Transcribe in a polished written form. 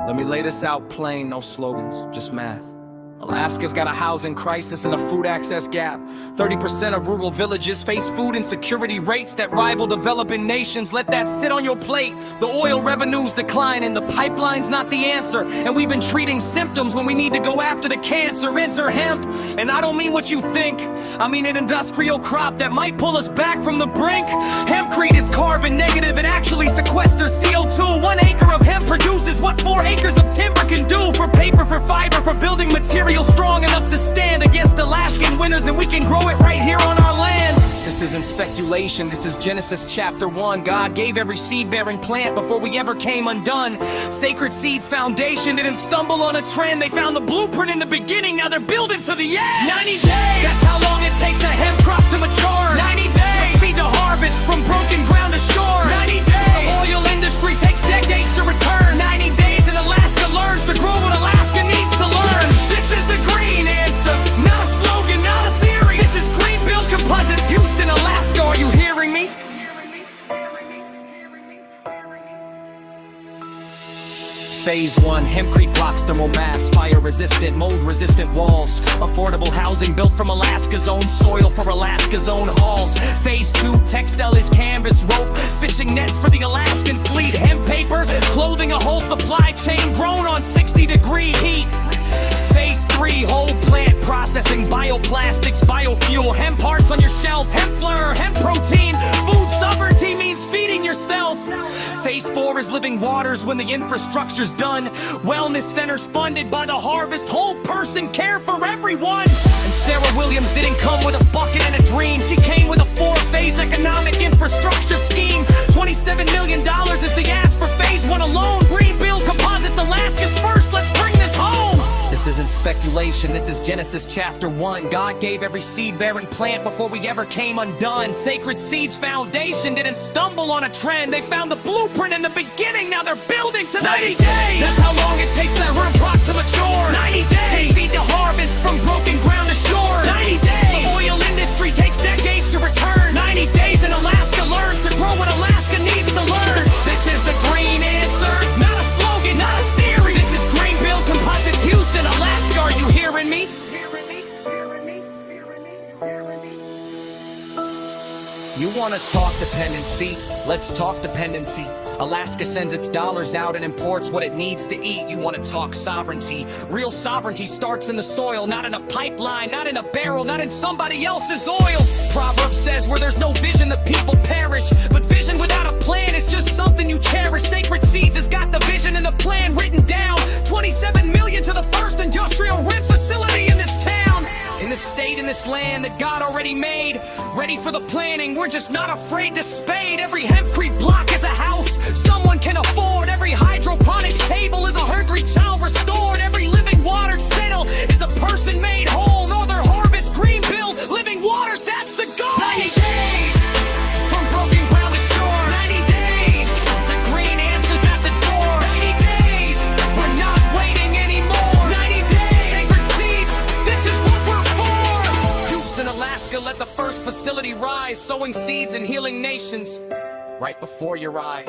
Let me lay this out plain, no slogans, just math. Alaska's got a housing crisis and a food access gap. 30% of rural villages face food insecurity rates that rival developing nations. Let that sit on your plate. The oil revenues decline and the pipeline's not the answer. And we've been treating symptoms when we need to go after the cancer. Enter hemp, and I don't mean what you think. I mean an industrial crop that might pull us back from the brink. Hempcrete is carbon negative and actually sequesters CO2. 1 acre of hemp produces what 4 acres of timber can do. For paper, for fiber, for building materials strong enough to stand against Alaskan winters, and we can grow it right here on our land. This isn't speculation, this is Genesis chapter 1. God gave every seed-bearing plant before we ever came undone. Sacred Seeds Foundation didn't stumble on a trend. They found the blueprint in the beginning, now they're building to the end. 90 days, that's how long it takes a hemp crop to mature. 90 days, from seed to harvest, from broken ground to shore. 90 days, the oil industry takes decades to return. 90 days and Alaska learns to grow what Alaska needs to learn. This is the green answer, not a slogan, not a theory. This is green build composites, Houston, Alaska, are you hearing me? Phase 1, Hempcrete blocks thermal mass, fire-resistant, mold-resistant walls. Affordable housing built from Alaska's own soil for Alaska's own halls. Phase 2, textile is canvas, rope, fishing nets for the Alaskan fleet. Hemp paper, clothing a whole supply chain grown on 60-degree heat. Phase 3, whole plant processing, bioplastics, biofuel, hemp parts on your shelf, hemp flour, hemp protein. Food sovereignty means feeding yourself. Phase 4 is living waters when the infrastructure's done. Wellness centers funded by the harvest, whole person care for everyone. And Sarah Williams didn't come with a bucket and a dream. She came with a 4-phase economic infrastructure scheme. $27 million is the ask for phase 1 alone. Green build composites, Alaska's first, let's bring this home. This isn't speculation, this is Genesis chapter 1. God gave every seed-bearing plant before we ever came undone. Sacred Seeds Foundation didn't stumble on a trend. They found the blueprint in the beginning, now they're building to 90 days. That's how long it takes that hemp crop to mature. 90 days, seed to harvest, from broken ground to shore. 90 days, the oil industry takes decades to return. 90 days and Alaska learns to grow what Alaska needs to learn. This is the green answer, not a slogan, not a theory. This is green build composites, Houston, Alaska, are you hearing me? You wanna talk dependency? Let's talk dependency. Alaska sends its dollars out and imports what it needs to eat. You wanna talk sovereignty? Real sovereignty starts in the soil, not in a pipeline, not in a barrel, not in somebody else's oil. Proverb says where there's no vision the people perish, but vision without a plan is just something you cherish. Sacred Seeds has got the vision and the plan written down. 27 million to the first industrial rent facility in this town. In this state, in this land that God already made. Ready for the planning, we're just not afraid to spade. Every Hempcrete block is a house someone can afford. Every hydroponics table is a hungry child restored. Every living water cell is a person made whole. Northern Harvest, green build, living waters, that's the goal. 90 days, from broken ground to shore. 90 days, the green answer's at the door. 90 days, we're not waiting anymore. 90 days, Sacred Seeds, this is what we're for. Houston, Alaska, let the first facility rise, sowing seeds and healing nations right before your eyes.